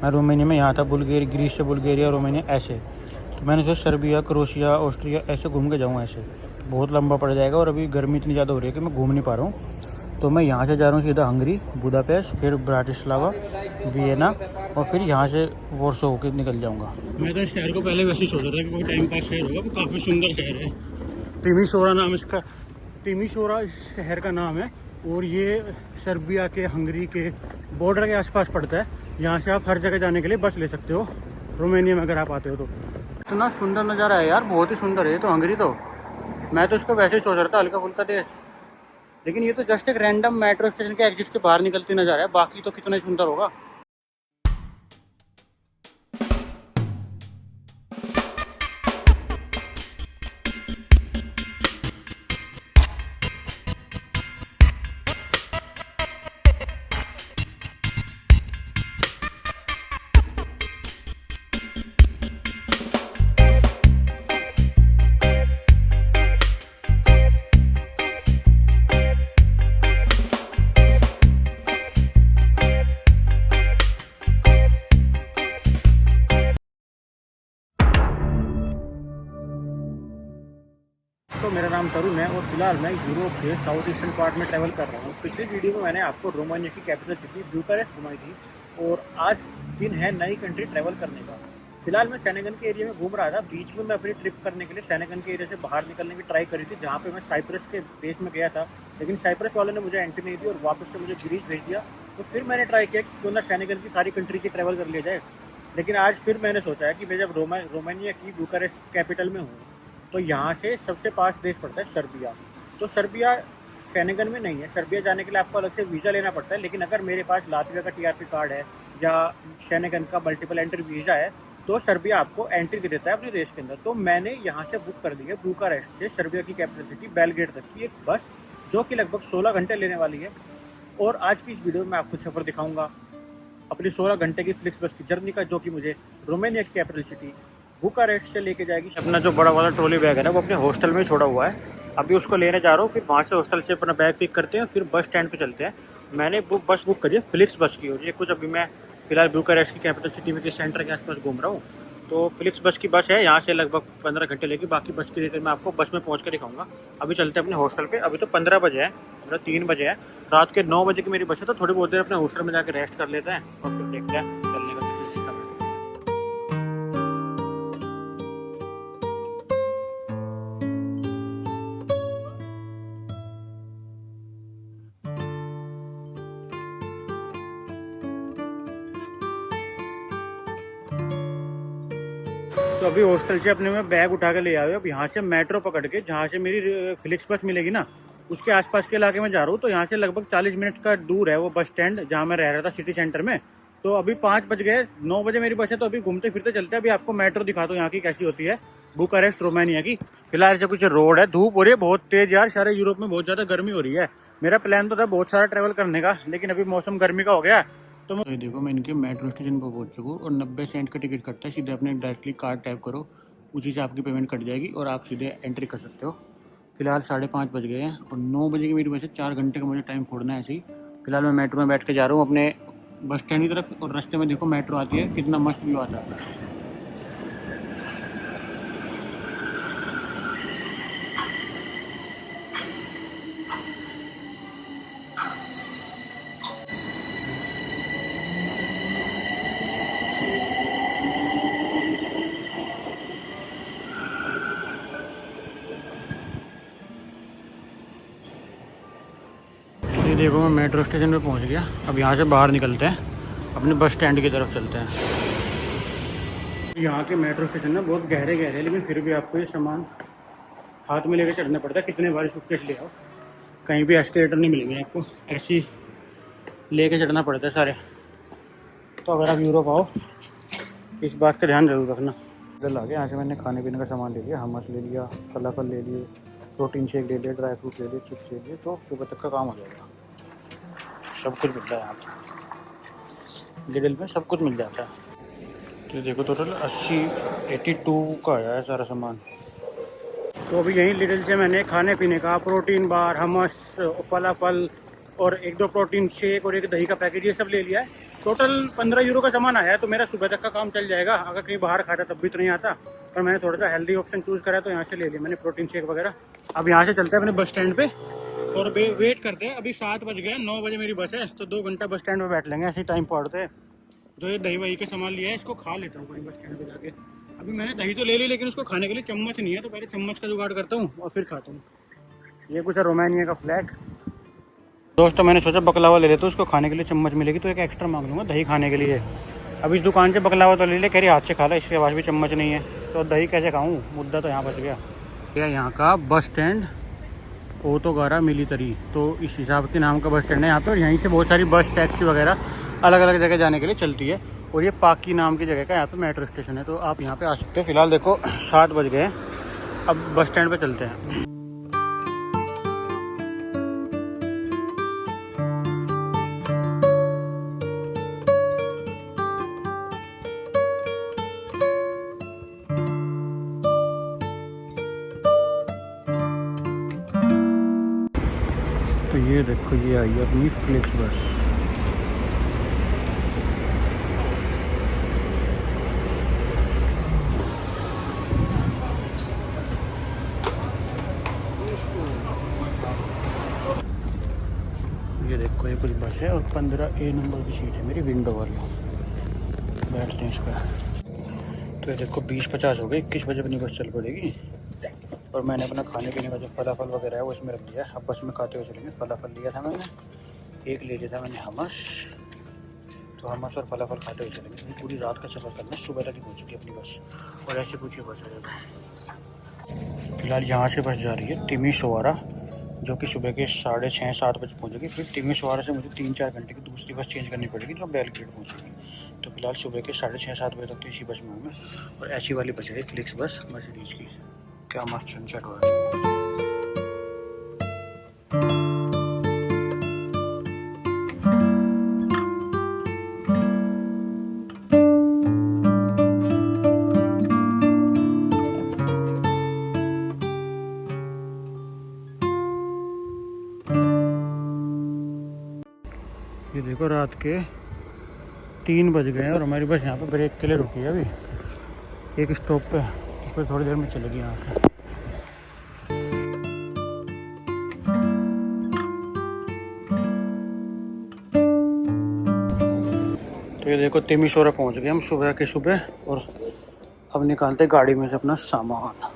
मैं रोमानिया में यहाँ था, बुल्गारिया, ग्रीस से बुल्गारिया, रोमानिया ऐसे। तो मैंने सोचा सर्बिया, क्रोशिया, ऑस्ट्रिया ऐसे घूम के जाऊँ। ऐसे बहुत लंबा पड़ जाएगा और अभी गर्मी इतनी ज़्यादा हो रही है कि मैं घूम नहीं पा रहा हूँ। तो मैं यहाँ से जा रहा हूँ सीधा हंगरी, बुडापेस्ट, फिर ब्राटिस्लावा, वियना और फिर यहाँ से वॉर्सो होकर निकल जाऊँगा। मैं तो इस शहर को पहले वैसे ही सोच रहा था कि कोई टाइम पास शहर होगा, वो काफ़ी सुंदर शहर है। टिमिसोरा नाम इसका, टिमिसोरा इस शहर का नाम है और ये सर्बिया के, हंगरी के बॉर्डर के आसपास पड़ता है। यहाँ से आप हर जगह जाने के लिए बस ले सकते हो, रोमानिया में अगर आप आते हो तो। इतना सुंदर नज़ारा है यार, बहुत ही सुंदर है। तो हंगरी तो मैं तो इसको वैसे ही सोच रहा था, हल्का फुल्का देश, लेकिन ये तो जस्ट एक रैंडम मेट्रो स्टेशन के एग्जिट के बाहर निकलती नज़ारा है। बाकी तो कितना ही सुंदर होगा। तो मेरा नाम तरुण है और फिलहाल मैं यूरोप के साउथ ईस्टर्न पार्ट में ट्रैवल कर रहा हूँ। पिछली वीडियो में मैंने आपको रोमानिया की कैपिटल सिटी ब्यूकारेस्ट घुमाई थी और आज दिन है नई कंट्री ट्रैवल करने का। फिलहाल मैं सेनेगन के एरिया में घूम रहा था। बीच में मैं अपनी ट्रिप करने के लिए सेनेगन के एरिया से बाहर निकलने की ट्राई करी थी, जहाँ पे मैं साइप्रस के बेस में गया था, लेकिन साइप्रस वालों ने मुझे एंट्री नहीं दी और वापस से मुझे ग्रीस भेज दिया। तो फिर मैंने ट्राई किया कि क्यों ना सेनेगन की सारी कंट्री की ट्रैवल कर लिया जाए। लेकिन आज फिर मैंने सोचा है कि मैं जब रोमानिया की ब्यूकारेस्ट कैपिटल में हूँ तो यहाँ से सबसे पास देश पड़ता है सर्बिया। तो सर्बिया सेनेगन में नहीं है। सर्बिया जाने के लिए आपको अलग से वीज़ा लेना पड़ता है, लेकिन अगर मेरे पास लातविया का टीआरपी कार्ड है या सेनेगन का मल्टीपल एंट्री वीज़ा है तो सर्बिया आपको एंट्री दे देता है अपने देश के अंदर। तो मैंने यहाँ से बुक कर दी है बुकारेस्ट से सर्बिया की कैपिटल सिटी बेलग्रेड तक की एक बस, जो कि लगभग 16 घंटे लेने वाली है। और आज की इस वीडियो में मैं आपको सफ़र दिखाऊंगा अपनी 16 घंटे की फ्लिक्स बस की जर्नी का, जो कि मुझे रोमानिया की कैपिटल सिटी बुकारेस्ट से लेके जाएगी। अपना जो बड़ा वाला ट्रॉली बैग है ना, वो अपने हॉस्टल में ही छोड़ा हुआ है। अभी उसको लेने जा रहा हूँ, फिर वहाँ से हॉस्टल से अपना बैग पिक करते हैं, फिर बस स्टैंड पे चलते हैं। मैंने बस बुक करी है फ्लिक्स बस की, और ये कुछ अभी मैं फिलहाल बुकारेस्ट की कैपिटल सिटी में के सेंटर के आसपास घूम रहा हूँ। तो फ्लिक्स बस की बस है, यहाँ से लगभग 15 घंटे लेगी। बाकी बस की डिटेल मैं आपको बस में पहुँच कर दिखाऊंगा। अभी चलते हैं अपने हॉस्टल पे। अभी तो 15 बजे है, मतलब 3 बजे है, रात के 9 बजे की मेरी बस है। तो थोड़ी बहुत देर अपने हॉस्टल में जाकर रेस्ट कर लेते हैं और फिर देखते हैं चलने का कैसे सिस्टम है। तो अभी हॉस्टल से अपने में बैग उठा के ले आए। अब यहाँ से मेट्रो पकड़ के जहाँ से मेरी फ्लिक्स बस मिलेगी ना, उसके आसपास के इलाके में जा रहा हूँ। तो यहाँ से लगभग 40 मिनट का दूर है वो बस स्टैंड जहाँ मैं रह रहा था सिटी सेंटर में। तो अभी 5 बज गए, 9 बजे मेरी बस है। तो अभी घूमते फिरते चलते हैं। अभी आपको मेट्रो दिखा दो यहाँ की कैसी होती है, बुकारेस्ट रोमानिया की। फिलहाल से कुछ रोड है, धूप हो रही है बहुत तेज यार। सारे यूरोप में बहुत ज़्यादा गर्मी हो रही है। मेरा प्लान तो था बहुत सारा ट्रैवल करने का, लेकिन अभी मौसम गर्मी का हो गया। तो मैं देखो, मैं इनके मेट्रो स्टेशन पर पहुंच चुका हूँ और 90 सेंट का टिकट कटता है। सीधे अपने डायरेक्टली कार्ड टाइप करो, उसी से आपकी पेमेंट कट जाएगी और आप सीधे एंट्री कर सकते हो। फिलहाल 5:30 बज गए हैं और 9 बजे की मेरी वजह से 4 घंटे का मुझे टाइम फोड़ना है ऐसे ही। फिलहाल मैं मेट्रो में बैठ के जा रहा हूँ अपने बस स्टैंड की तरफ, और रास्ते में देखो मेट्रो आती है, कितना मस्त व्यू आता है। ये देखो, मैं मेट्रो स्टेशन पे पहुंच गया। अब यहाँ से बाहर निकलते हैं, अपने बस स्टैंड की तरफ चलते हैं। यहाँ के मेट्रो स्टेशन ना बहुत गहरे गहरे, लेकिन फिर भी आपको ये सामान हाथ में लेकर चढ़ना पड़ता है। कितने बार सूटकेस ले आओ, कहीं भी एस्केलेटर नहीं मिलेंगे आपको, ऐसे ही लेके चढ़ना पड़ता है सारे। तो अगर आप यूरोप आओ, इस बात का ध्यान जरूर रखना। इधर आ गया, यहाँ से मैंने खाने पीने का सामान ले लिया, हमस ले लिया, फलाफल ले लिए, प्रोटीन शेक ले लिया, ड्राई फ्रूट ले लिए, चिप्स ले लिए। तो सुबह तक का काम हो जाएगा। सब कुछ मिलता है यहाँ पर, लिडल में सब कुछ मिल जाता है। तो देखो टोटल 82 का आया है सारा सामान। तो अभी यहीं लिडल से मैंने खाने पीने का प्रोटीन बार, हमस, फलाफल और 1-2 प्रोटीन शेक और एक दही का पैकेट, ये सब ले लिया है। टोटल 15 यूरो का सामान आया है, तो मेरा सुबह तक का काम चल जाएगा। अगर कहीं बाहर खाता तब भी तो नहीं आता, पर मैंने थोड़ा सा हेल्दी ऑप्शन चूज़ करा तो यहाँ से ले लिया मैंने प्रोटीन शेक वगैरह। अब यहाँ से चलते हैं अपने बस स्टैंड पे और वेट करते हैं। अभी 7 बज गए, 9 बजे मेरी बस है, तो 2 घंटा बस स्टैंड पे बैठ लेंगे, ऐसे टाइम पड़ते हैं। जो ये दही वही के सामान लिया है इसको खा लेता हूँ कहीं बस स्टैंड पे जाके। अभी मैंने दही तो ले ली, लेकिन उसको खाने के लिए चम्मच नहीं है, तो पहले चम्मच का जुगाड़ करता हूँ और फिर खाता हूँ। ये कुछ है रोमानिया का फ्लैग। दोस्तों मैंने सोचा बकलावा ले लेते, उसको खाने के लिए चम्मच मिलेगी तो एक एक्स्ट्रा मांग लूँगा दही खाने के लिए। अब इस दुकान से बकलावा तो ले ले, कह रही हाथ से खा ला, इसके पास भी चम्मच नहीं है, तो दही कैसे खाऊँ, मुद्दा तो यहाँ बच गया। यहाँ का बस स्टैंड ओतोगारा मिलिटरी, तो इस हिसाब के नाम का बस स्टैंड है यहाँ पे, और यहीं से बहुत सारी बस टैक्सी वगैरह अलग अलग जगह जाने के लिए चलती है। और ये पाकी नाम की जगह का यहाँ पे मेट्रो स्टेशन है, तो आप यहाँ पे आ सकते हो। फिलहाल देखो 7 बज गए, अब बस स्टैंड पे चलते हैं। तो ये देखो ये आई है अपनी फ्लिक्स बस। ये देखो ये कुछ बस है और 15A नंबर की सीट है मेरी, विंडो वाली, बैठते हैं इस पर। तो ये देखो 20:50 हो गए, 21 बजे अपनी बस चल पड़ेगी। और मैंने अपना खाने पीने का जो फलाफल वगैरह है वो इसमें रख दिया है। अब बस में खाते हुए चलेंगे। फलाफल लिया था मैंने, एक ले लिया था मैंने हमस, तो हमस और फलाफल खाते हुए चलेंगे। पूरी रात का सफ़र करना है, सुबह तक ही पहुँचेगी अपनी बस। और ऐसे पूछिए बस है। फिलहाल यहाँ से बस जा रही है तिमिसोआरा, जो कि सुबह के 6:30-7 बजे पहुँचेगी। फिर तिमिसोआरा से मुझे 3-4 घंटे की दूसरी बस चेंज करनी पड़ेगी जो बेलग्रेड पहुँचेगी। तो फिलहाल सुबह के 6:30-7 बजे तक तो इसी बस में हूँ मैं। और ऐसी वाली बस है फ्लिक्स बस मर्सिडीज की, क्या मस्त सनसेट हो रहा है। ये देखो रात के 3 बज गए हैं और हमारी बस यहाँ पे ब्रेक के लिए रुकी है अभी एक स्टॉप पे, फिर थोड़ी देर में चलेगी यहाँ से। तो ये देखो तिमिसोरा पहुँच गए हम सुबह के सुबह, और अब निकालते गाड़ी में से अपना सामान।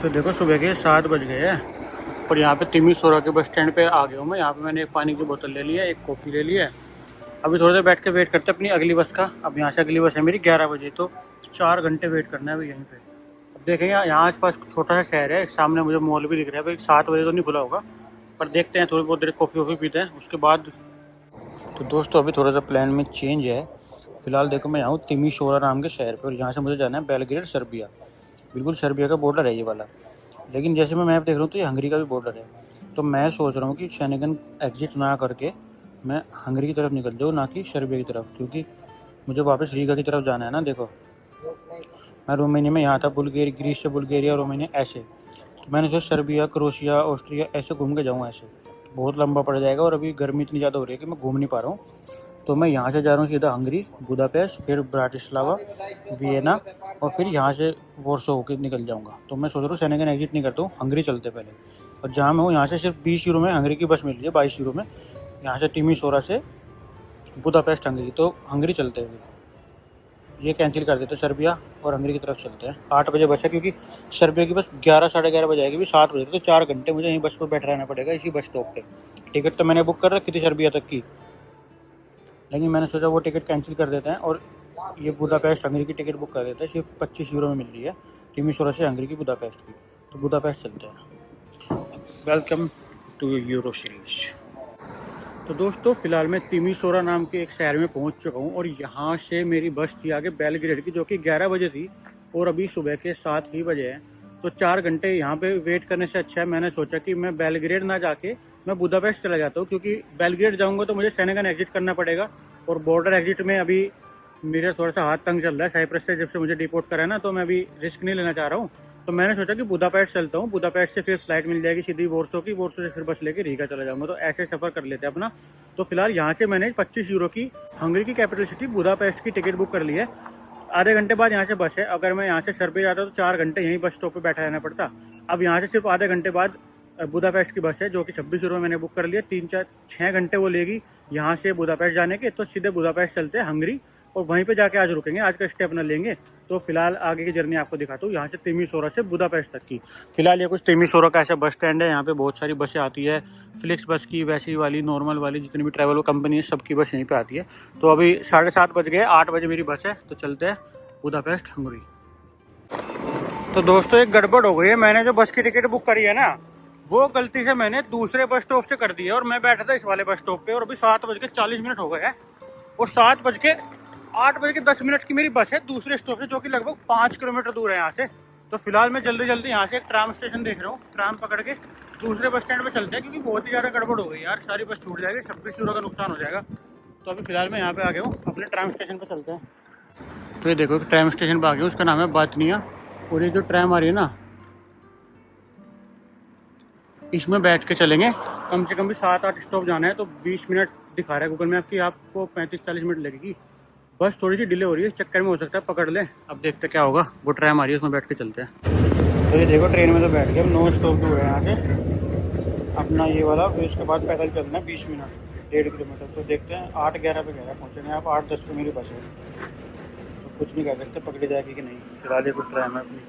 तो देखो सुबह के 7 बज गए हैं और यहाँ पे तिमिसोरा के बस स्टैंड पे आ गया हूँ मैं। यहाँ पे मैंने एक पानी की बोतल ले लिया, एक कॉफ़ी ले लिया। अभी थोड़ी देर बैठ के वेट करते हैं अपनी अगली बस का। अब यहाँ से अगली बस है मेरी 11 बजे, तो 4 घंटे वेट करना है अभी यहीं पे। अब देखेंगे यहाँ आसपास छोटा सा शहर है, सामने मुझे मॉल भी दिख रहा है। भाई 7 बजे तो नहीं खुला होगा, पर देखते हैं, थोड़ी बहुत देर कॉफ़ी वॉफ़ी पीते हैं उसके बाद। तो दोस्तों अभी थोड़ा सा प्लान में चेंज है। फिलहाल देखो मैं यहाँ हूँ तिमिसोरा नाम के शहर पर, और यहाँ से मुझे जाना है बेलग्रेड, सर्बिया। बिल्कुल सर्बिया का बॉर्डर है ये वाला, लेकिन जैसे मैं मैप देख रहा हूँ तो ये हंगरी का भी बॉर्डर है। तो मैं सोच रहा हूँ कि शेंगेन एग्जिट ना करके मैं हंगरी की तरफ निकल जाऊँ, ना कि सर्बिया की तरफ, क्योंकि मुझे वापस रीगा की तरफ जाना है ना। देखो मैं रोमानिया में यहाँ था, बुल्गारिया, ग्रीस से बुल्गारिया, रोमानिया ऐसे। तो मैंने सोचा सर्बिया, क्रोशिया, ऑस्ट्रिया ऐसे घूम के जाऊँ, ऐसे बहुत लंबा पड़ जाएगा। और अभी गर्मी इतनी ज़्यादा हो रही है कि मैं घूम नहीं पा रहा हूँ। तो मैं यहाँ से जा रहा हूँ सीधा हंगरी, बुदापेस्ट, फिर ब्राटिस्लावा, वियना, और फिर यहाँ से वॉर्सो होकर निकल जाऊँगा। तो मैं सोच रहा हूँ शेंगेन एग्जिट नहीं करता हूँ, हंगरी चलते पहले। और जहाँ मैं हूँ यहाँ से सिर्फ 20 यूरो में हंगरी की बस मिल रही है, 22 यूरो में, यहाँ से तिमिसोरा से बुदापेस्ट हंगरी। तो हंगरी चलते हैं, ये कैंसिल कर देते हैं, सर्बिया और हंगरी की तरफ चलते हैं। 8 बजे बस है, क्योंकि सर्बिया की बस 11-11:30 बजे आएगी, 7 बजे, तो 4 घंटे मुझे यहीं बस पर बैठ रहना पड़ेगा इसी बस स्टॉप पे। टिकट तो मैंने बुक कर रखी थी सर्बिया तक की, लेकिन मैंने सोचा वो टिकट कैंसिल कर देते हैं और ये बुदापेस्ट हंगरी की टिकट बुक कर देते हैं। सिर्फ 25 यूरो में मिल रही है तिमिसोरा से हंगरी की बुदापेस्ट की। तो बुदापेस्ट चलते हैं। Welcome to Euro series. तो दोस्तों फिलहाल मैं तिमिसोरा नाम के एक शहर में पहुंच चुका हूं, और यहाँ से मेरी बस थी आगे बेलग्रेड की, जो कि 11 बजे थी, और अभी सुबह के 7 ही बजे हैं। तो 4 घंटे यहाँ पे वेट करने से अच्छा है मैंने सोचा कि मैं बेलग्रेड ना जाके मैं बुदापेस्ट चला जाता हूँ, क्योंकि बेलग्रेड जाऊँगा तो मुझे शेंगेन एग्जिट करना पड़ेगा। और बॉर्डर एग्जिट में अभी मेरा थोड़ा सा हाथ तंग चल रहा है, साइप्रस से जब से मुझे डिपोर्ट करा है ना, तो मैं अभी रिस्क नहीं लेना चाह रहा हूँ। तो मैंने सोचा कि बुदापेस्ट चलता हूँ, बुदापेस्ट से फिर फ्लाइट मिल जाएगी सीधी वॉर्सो की, वॉर्सो से फिर बस लेके रीगा चला जाऊँगा। तो ऐसे सफ़र कर लेते हैं अपना। तो फिलहाल यहाँ से मैंने 25 यूरो की हंगरी की कैपिटल सिटी बुदापेस्ट की टिकट बुक कर ली है। आधे घंटे बाद यहाँ से बस है। अगर मैं यहाँ से सर पे जाता तो 4 घंटे यहीं बस स्टॉप पे बैठा रहना पड़ता। अब यहाँ से सिर्फ आधे घंटे बाद बुदापेस्ट की बस है, जो कि 26 यूरो में मैंने बुक कर लिया। 3-4-6 घंटे वो लेगी यहाँ से बुदापेस्ट जाने के। तो सीधे बुदापेस्ट चलते हैं हंगरी, और वहीं पे जाके आज रुकेंगे, आज का स्टे अपना लेंगे। तो फिलहाल आगे की जर्नी आपको दिखाता हूँ यहाँ से तिमिसोरा से बुदापेस्ट तक की। फिलहाल ये कुछ तिमिसोरा का ऐसा बस स्टैंड है। यहाँ पे बहुत सारी बसें आती है, फ्लिक्स बस की, वैसी वाली, नॉर्मल वाली, जितनी भी ट्रैवल कंपनी है सबकी बस यहीं पे आती है। तो अभी 7:30 बज गए, 8 बजे मेरी बस है। तो चलते हैं बुदापेस्ट हंगरी। तो दोस्तों एक गड़बड़ हो गई है। मैंने जो बस की टिकट बुक करी है ना, वो गलती से मैंने दूसरे बस स्टॉप से कर दी है, और मैं बैठा था इस वाले बस स्टॉप पे। और अभी 7:40 हो गए हैं, और 8:10 की मेरी बस है दूसरे स्टॉप से, जो कि लगभग 5 किलोमीटर दूर है यहाँ से। तो फिलहाल मैं जल्दी जल्दी यहाँ से एक ट्राम स्टेशन देख रहा हूँ, ट्राम पकड़ के दूसरे बस स्टैंड पे चलते हैं, क्योंकि बहुत ही ज़्यादा गड़बड़ हो गई यार। सारी बस छूट जाएगी, 26 यूरो का नुकसान हो जाएगा। तो अभी फिलहाल मैं यहाँ पे आ गया हूँ, अपने ट्राम स्टेशन पर चलते हैं। तो ये देखो ट्राम स्टेशन पर आ गया हूँ, उसका नाम है बातनिया। और ये जो ट्राम आ रही है ना, इसमें बैठ के चलेंगे। कम से कम भी 7-8 स्टॉप जाना है। तो 20 मिनट दिखा रहा है गूगल मैप की, आपको 35-40 मिनट लगेगी। बस थोड़ी सी डिले हो रही है, इस चक्कर में हो सकता है पकड़ लें। अब देखते क्या होगा। वो ट्रैम आ रही है, उसमें बैठ के चलते हैं। तो ये देखो ट्रेन में तो बैठ गए, 9 स्टॉप दूर है यहाँ से अपना ये वाला। फिर उसके बाद पैदल चलना है 20 मिनट, 1.5 किलोमीटर। तो देखते हैं 8:11 पे गया पहुँचेंगे। आप 8:10 पे मेरी बस है, तो कुछ नहीं कह सकते पकड़ी जाएगी कि नहीं। फिलहाल ये कुछ ट्रैम है अपनी।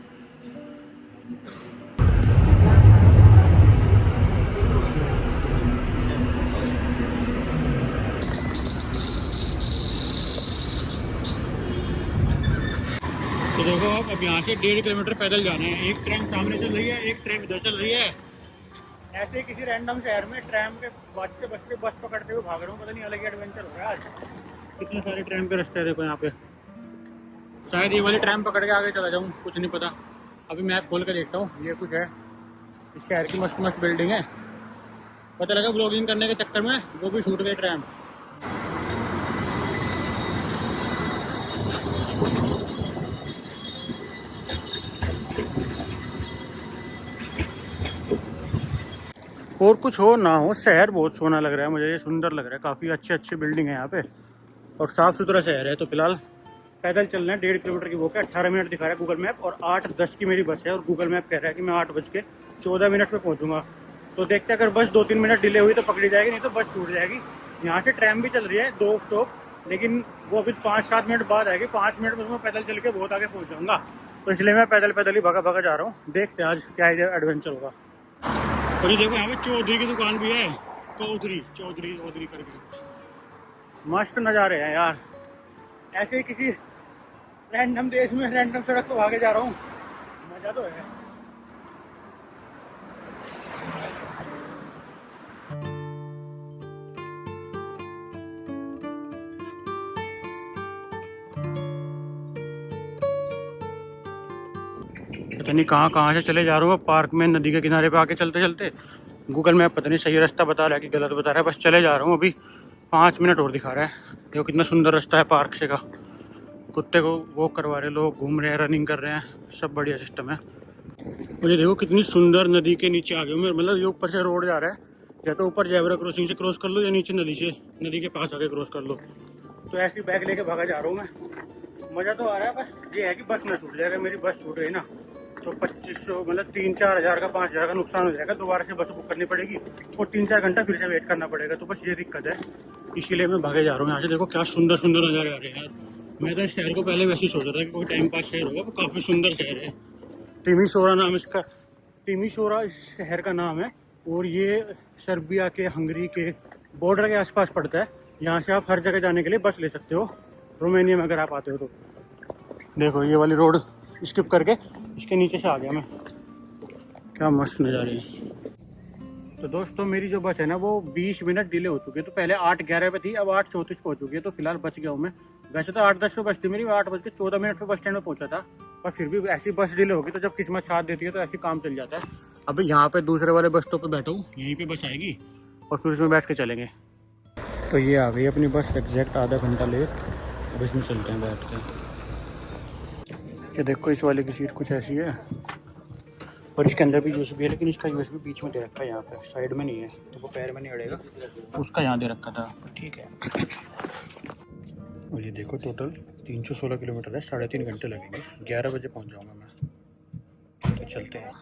तो देखो अब यहाँ से 1.5 किलोमीटर पैदल जाना है। एक ट्रेन सामने चल रही है, एक ट्रेन इधर चल रही है। ऐसे ही किसी रैंडम शहर में ट्रैम पे बचते बस पकड़ते हुए भाग रहा हूँ। पता नहीं अलग ही एडवेंचर हो रहा है आज। कितने सारे ट्रैम के रास्ते हैं देखो यहाँ पे। शायद ये वाली ट्रैम पकड़ के आगे चला जाऊँ, कुछ नहीं पता। अभी मैप खोल के देखता हूँ। ये कुछ है, इस शहर की मस्त मस्त बिल्डिंग है। पता लगा ब्लॉगिंग करने के चक्कर में वो भी छूट गई ट्रैम। और कुछ हो ना हो, शहर बहुत सोना लग रहा है मुझे। ये सुंदर लग रहा है, काफ़ी अच्छी अच्छी बिल्डिंग है यहाँ पे, और साफ़ सुथरा शहर है। तो फिलहाल पैदल चलना है, 1.5 किलोमीटर की वॉक है। 18 मिनट दिखा रहा है गूगल मैप, और 8:10 की मेरी बस है। और गूगल मैप कह रहा है कि मैं 8:14 पे पहुँचूँगा। तो देखते हैं, अगर बस 2-3 मिनट डिले हुई तो पकड़ी जाएगी, नहीं तो बस छूट जाएगी। यहाँ से ट्रैम भी चल रही है 2 स्टॉप, लेकिन वो अभी 5-7 मिनट बाद आएगी। 5 मिनट में मैं पैदल चल के बहुत आगे पहुँच जाऊँगा। तो इसलिए मैं पैदल ही भगा जा रहा हूँ। देखते हैं आज क्या एडवेंचर होगा। और ये देखो यहाँ पे चौधरी की दुकान भी है, चौधरी करके। मस्त नज़ारे हैं यार। ऐसे ही किसी रैंडम देश में रैंडम सड़क पर भागे जा रहा हूँ, मज़ा तो है। पता नहीं कहाँ से चले जा रहा हूँ। पार्क में नदी के किनारे पे आके चलते चलते गूगल मैप पता नहीं सही रास्ता बता रहा है कि गलत बता रहा है। बस चले जा रहा हूँ। अभी 5 मिनट और दिखा रहा है। देखो कितना सुंदर रास्ता है पार्क से का। कुत्ते को वॉक करवा रहे लोग, घूम रहे हैं, रनिंग कर रहे हैं, सब बढ़िया सिस्टम है। और ये देखो कितनी सुंदर नदी के नीचे आ गए हूँ। मतलब ये ऊपर से रोड जा रहा है, या तो ऊपर जेब्रा क्रॉसिंग से क्रॉस कर लो, या नीचे नदी के पास आके क्रॉस कर लो। तो ऐसी बैग लेके भागा जा रहा हूँ मैं। मज़ा तो आ रहा है, बस ये है कि बस ना छूट जाएगा। मेरी बस छूट गई ना तो 2500 मतलब 3-4 हज़ार का 5 हज़ार का नुकसान हो जाएगा। दोबारा से बस बुक करनी पड़ेगी और 3-4 घंटा फिर से वेट करना पड़ेगा। तो बस ये दिक्कत है, इसीलिए मैं भागे जा रहा हूँ। यहाँ से देखो क्या सुंदर सुंदर नज़ारे आ रहे हैं यार। मैं तो इस शहर को पहले वैसे ही सोच रहा था कि कोई टाइम पास शहर होगा, वो काफ़ी सुंदर शहर है। तिमिसोरा नाम इसका, तिमिसोरा इस शहर का नाम है। और ये सर्बिया के, हंगरी के बॉर्डर के आसपास पड़ता है। यहाँ से आप हर जगह जाने के लिए बस ले सकते हो, रोमानिया में अगर आप आते हो तो। देखो ये वाली रोड स्किप करके इसके नीचे से आ गया मैं। क्या मस्त नज़ारे हैं। तो दोस्तों मेरी जो बस है ना वो 20 मिनट डिले हो चुकी है। तो पहले 8:11 पे थी, अब 8:34 पे हो चुकी है। तो फिलहाल बच गया हूँ मैं। वैसे तो 8:10 पे बस थी मेरी, 8:14 पे बस स्टैंड में पहुँचा था। पर फिर भी ऐसी बस डिले होगी तो जब किस्मत साथ देती है तो ऐसी काम चल जाता है। अभी यहाँ पे दूसरे वाले बस स्टॉप पे बैठा हूँ, यहीं पे बस आएगी और फिर उसमें बैठ के चलेंगे। तो ये आ गई अपनी बस, एग्जैक्ट आधा घंटा लेट। अब इसमें चलते हैं बैठ के। ये देखो इस वाले की सीट कुछ ऐसी है, और इसके अंदर भी यूएसबी है, लेकिन इसका यूएसबी बीच में दे रखा है, यहाँ पे साइड में नहीं है, तो वो पैर में नहीं अड़ेगा, उसका यहाँ दे रखा था, तो ठीक है। और ये देखो टोटल 316 किलोमीटर है, 3.5 घंटे लगेंगे, 11 बजे पहुँच जाऊँगा मैं, तो चलते हैं।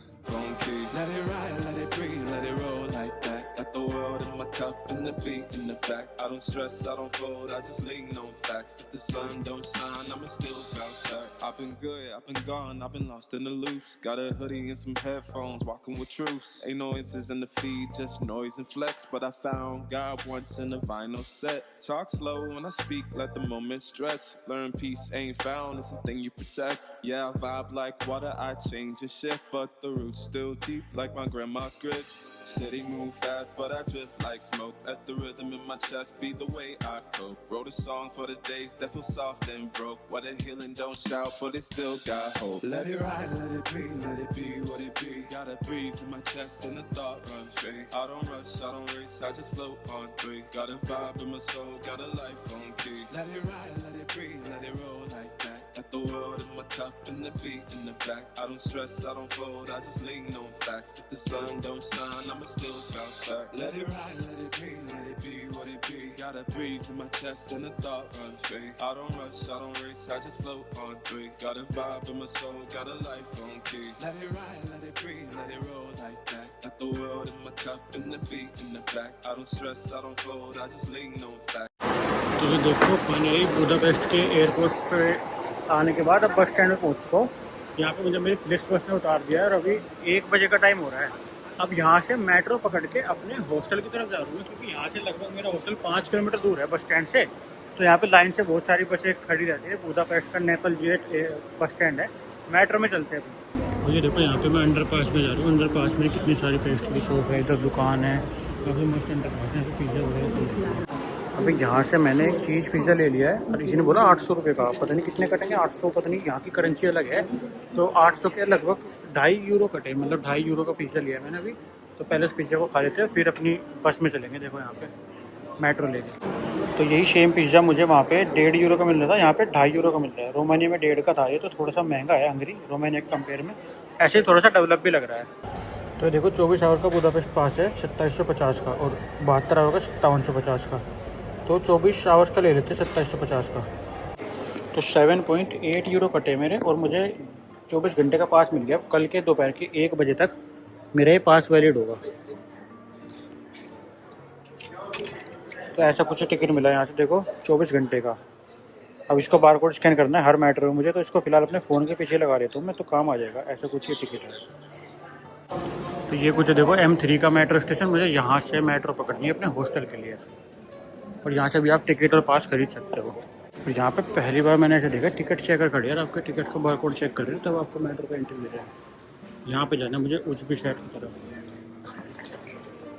Let it ride, let it breathe, let it roll like that. Got the world in my cup and the beat in the back. I don't stress, I don't fold, I just lean on facts. If the sun don't shine, I'ma still bounce back. I've been good, I've been gone, I've been lost in the loops. Got a hoodie and some headphones, walking with truths. Ain't no answers in the feed, just noise and flex. But I found God once in a vinyl set. Talk slow when I speak, let the moment stretch. Learn peace ain't found, it's a thing you protect. Yeah, I vibe like water, I change and shift, but the roots still deep like my grandma's grits. City move fast, but I drift like smoke. Let the rhythm in my chest be the way I cope. Wrote a song for the days that feel soft and broke. Where the healing don't shout, but it still got hope. Let it ride, let it be, let it be what it be. Got a breeze in my chest and a thought run free. I don't rush, I don't race, I just float on 3. Got a vibe in my soul, got a life on key. Let it ride, let it breathe, let it roll like that. Got the world in my cup and the beat in the back. I don't stress, I don't fold, I just lean on facts. If the sun don't shine, I'ma still bounce back. Let it ride, let it be, let it be what it be. Got a breeze in my chest and a thought run free. I don't rush, I don't race, I just float on 3. Got a vibe in my soul, got a life on key. Let it ride, let it breathe, let it roll like that. Got the world in my cup and the beat in the back. I don't stress, I don't fold, I just lean on facts. तो ये देखो finally Budapest के airport पे आने के बाद अब bus stand में पहुंच चुका हूँ। यहाँ पे मुझे मेरी फ्लेक्स बस ने उतार दिया है और अभी 1 बजे का टाइम हो रहा है। अब यहाँ से मेट्रो पकड़ के अपने हॉस्टल की तरफ जा रहा हूँ, क्योंकि यहाँ से लगभग मेरा हॉस्टल 5 किलोमीटर दूर है बस स्टैंड से। तो यहाँ पे लाइन से बहुत सारी बसें खड़ी रहती है। बुडापेस्ट का नेपल जेट बस स्टैंड है, मेट्रो में चलते हैं। और ये देखो यहाँ पे मैं अंडरपास में जा रहा हूँ। अंडरपास में कितनी सारी पेस्ट्री शॉप है, इधर दुकान है, काफ़ी मस्त अंडरपास है, पिज़्ज़ा वगैरह। अभी यहाँ से मैंने एक चीज़ पिज़्ज़ा ले लिया है और किसी ने बोला 800 रुपये का, पता नहीं कितने कटेंगे, 800, पता नहीं, यहाँ की करेंसी अलग है। तो 800 के लगभग 2.5 यूरो कटे, मतलब 2.5 यूरो का पिज़्ज़ा लिया है मैंने अभी। तो पहले उस पिज़्ज़ा को खा लेते हैं, फिर अपनी बस में चलेंगे। देखो यहाँ पे मेट्रो लेके, तो यही सेम पिज़्ज़ा मुझे वहाँ पे 1.5 यूरो का मिल रहा था, यहाँ पे 2.5 यूरो का मिल रहा है। रोमानिया में 1.5 का था ये, तो थोड़ा सा महंगा है हंगरी, रोमानिया के कंपेयर में। ऐसे ही थोड़ा सा डेवलप भी लग रहा है। तो देखो 24 आवर का बुडापेस्ट पास है 2750 का, और 72 आवर का 5750 का। तो 24 आवर्स का ले लेते 2750 का, तो 7.8 यूरो कटे मेरे, और मुझे 24 घंटे का पास मिल गया। कल के दोपहर के 1 बजे तक मेरा ये पास वैलिड होगा। तो ऐसा कुछ टिकट मिला यहाँ से, देखो 24 घंटे का। अब इसको बार कोड स्कैन करना है हर मेट्रो में मुझे, तो इसको फिलहाल अपने फ़ोन के पीछे लगा लेता हूँ मैं, तो काम आ जाएगा। ऐसा कुछ ये टिकट है। तो ये कुछ देखो M3 का मेट्रो स्टेशन, मुझे यहाँ से मेट्रो पकड़नी है अपने हॉस्टल के लिए, और यहाँ से भी आप टिकट और पास खरीद सकते हो। तो यहाँ पे पहली बार मैंने ऐसे देखा टिकट चेकर खड़ी है, आपके टिकट का बार कोड चेक कर रहे हैं, तब आपको मेट्रो का एंट्री मिल रहा है। यहाँ पे जाना मुझे उजबी साइड की तरफ।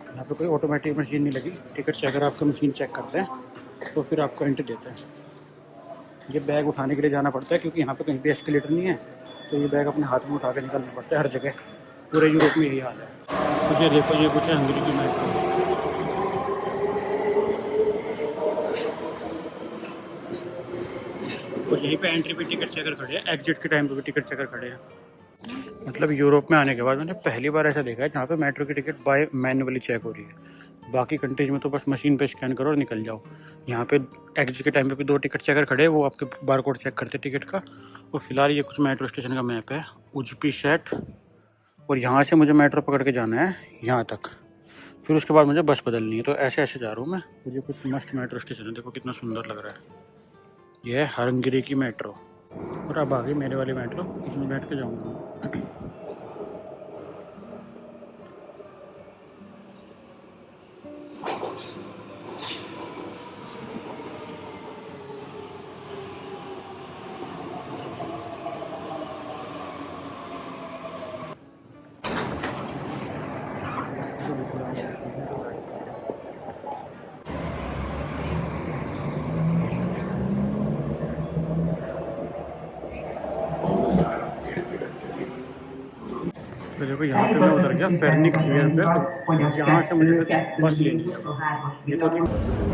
यहाँ पे कोई ऑटोमेटिक मशीन नहीं लगी, टिकट चेकर आपका मशीन चेक करते हैं, तो फिर आपको एंट्री देते हैं। ये बैग उठाने के लिए जाना पड़ता है, क्योंकि यहाँ पे कहीं भी एस्केलेटर नहीं है, तो ये बैग अपने हाथ में उठा के निकलना पड़ता है हर जगह। पूरे यूरोप में यही हाल है। तो ये देखो ये कुछ है हंगरी की मेट्रो। और यहीं पे एंट्री पे टिकट चेकर खड़े हैं, एग्जिट के टाइम पे भी टिकट चेकर खड़े हैं। मतलब यूरोप में आने के बाद मैंने पहली बार ऐसा देखा है जहाँ पे मेट्रो की टिकट बाय मैनुअली चेक हो रही है। बाकी कंट्रीज में तो बस मशीन पे स्कैन करो और निकल जाओ। यहाँ पे एग्जिट के टाइम पे भी 2 टिकट चेकर खड़े हैं, वो आपके बार कोड चेक करते टिकट का। और फिलहाल ये कुछ मेट्रो स्टेशन का मैप है, उजपी सेट, और यहाँ से मुझे मेट्रो पकड़ के जाना है यहाँ तक, फिर उसके बाद मुझे बस बदलनी है। तो ऐसे ऐसे जा रहा हूँ मैं। मुझे कुछ मस्त मेट्रो स्टेशन है, देखो कितना सुंदर लग रहा है। यह है हंगरी की मेट्रो, और अब आ गई मेरे वाली मेट्रो, इसमें बैठ के जाऊँगा। तो देखो यहाँ पे मैं उतर गया फेर्निक फियर पे, यहाँ से मुझे बस लेनी है। ये तो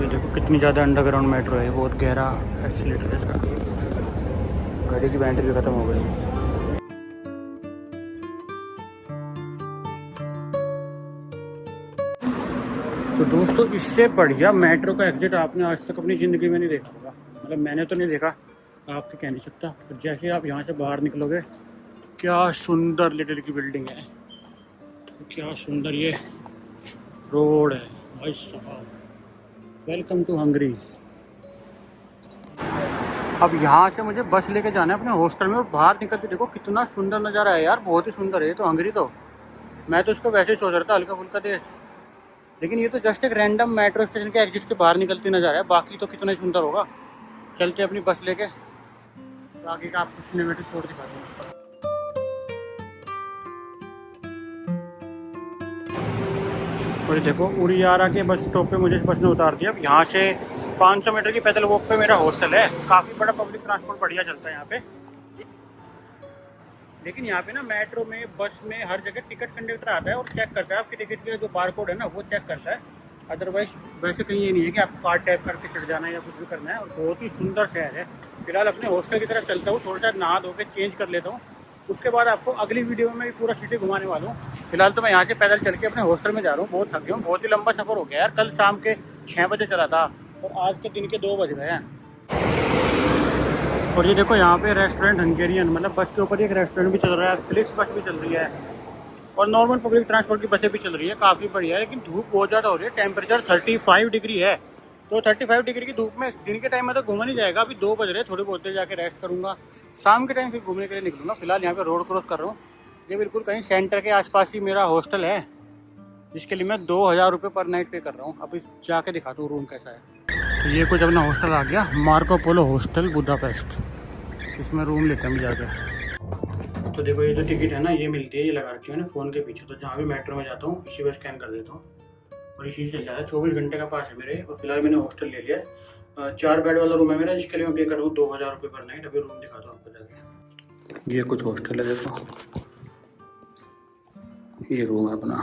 ये देखो कितनी ज़्यादा अंडरग्राउंड मेट्रो है, बहुत गहरा एक्सीलेटर है इसका। गाड़ी की बैटरी भी ख़त्म हो गई। तो दोस्तों इससे बढ़िया मेट्रो का एग्जिट आपने आज तक अपनी ज़िंदगी में नहीं देखा होगा। मतलब मैंने तो नहीं देखा, आप तो कह नहीं सकता। तो जैसे आप यहाँ से बाहर निकलोगे, क्या सुंदर लिटिल की बिल्डिंग है, तो क्या सुंदर ये रोड है भाई साहब। Welcome to Hungary. अब यहाँ से मुझे बस लेके जाना है अपने हॉस्टल में, और बाहर निकल के देखो कितना सुंदर नज़ारा है यार, बहुत ही सुंदर है। तो हंगरी तो मैं तो इसको वैसे ही सोच रहा था हल्का फुल्का देश, लेकिन ये तो जस्ट एक रैंडम मेट्रो स्टेशन के एग्जिट के बाहर निकलती नज़ारा है। बाकी तो कितना ही सुंदर होगा। चलते अपनी बस लेके, तो आगे का आपको सिनेमेटिक शॉट दिखाते हैं। और ये देखो उड़ियारा के बस स्टॉप पे मुझे बस ने उतार दिया। अब यहाँ से 500 मीटर की पैदल वॉक पे मेरा हॉस्टल है। काफ़ी बड़ा पब्लिक ट्रांसपोर्ट बढ़िया चलता है यहाँ पे। लेकिन यहाँ पे ना मेट्रो में, बस में, हर जगह टिकट कंडक्टर आता है और चेक करता है आपकी टिकट का जो बार कोड है ना, वो चेक करता है। अदरवाइज वैसे कहीं ये नहीं है कि आप कार्ड टैप करके चढ़ जाना है या कुछ भी करना है। और बहुत ही सुंदर शहर है। फिलहाल अपने हॉस्टल की तरफ चलता हूँ, थोड़ा सा नहा धो के चेंज कर लेता हूँ। उसके बाद आपको अगली वीडियो में मैं पूरा सिटी घुमाने वाला हूँ। फिलहाल तो मैं यहाँ से पैदल चल के अपने हॉस्टल में जा रहा हूँ। बहुत थक गया हूँ, बहुत ही लंबा सफ़र हो गया यार। कल शाम के 6 बजे चला था और आज के दिन के 2 बज गए हैं। और ये देखो यहाँ पे रेस्टोरेंट हंगेरियन, मतलब बस के ऊपर एक रेस्टोरेंट भी चल रहा है, फ्लिक्स बस भी चल रही है और नॉर्मल पब्लिक ट्रांसपोर्ट की बसें भी चल रही है। काफ़ी बढ़िया है, लेकिन धूप बहुत ज़्यादा हो रही है। टेम्परेचर 35 डिग्री है, तो 35 डिग्री की धूप में दिन के टाइम में तो घूमा नहीं जाएगा। अभी 2 बज रहे, थोड़ी बहुत देर जाके रेस्ट करूँगा, शाम के टाइम फिर घूमने के लिए निकलूँगा। फिलहाल यहाँ पे रोड क्रॉस कर रहा हूँ। ये बिल्कुल कहीं सेंटर के आसपास ही मेरा हॉस्टल है, जिसके लिए मैं 2000 रुपये पर नाइट पे कर रहा हूँ। अभी जाके दिखाता हूँ रूम कैसा है। तो ये कुछ अपना हॉस्टल आ गया, मार्को पोलो हॉस्टल बुडापेस्ट। इसमें रूम लेते हैं हम जाके। तो देखो ये जो टिकट है ना, ये मिलती है, ये लगा रखी है मैंने फ़ोन के पीछे। तो जहाँ भी मेट्रो में जाता हूँ इसी पर स्कैन कर देता हूँ और इसी से चल जाता है। 24 घंटे का पास है मेरे। और फिलहाल मैंने हॉस्टल ले लिया है। 4 बेड वाला रूम है मेरा, जिसके लिए मैं पे कर रहा हूँ 2000 रुपये पर नाइट। अभी रूम दिखाता हूँ आपको जाके। ये कुछ हॉस्टल है, देखो ये रूम है अपना।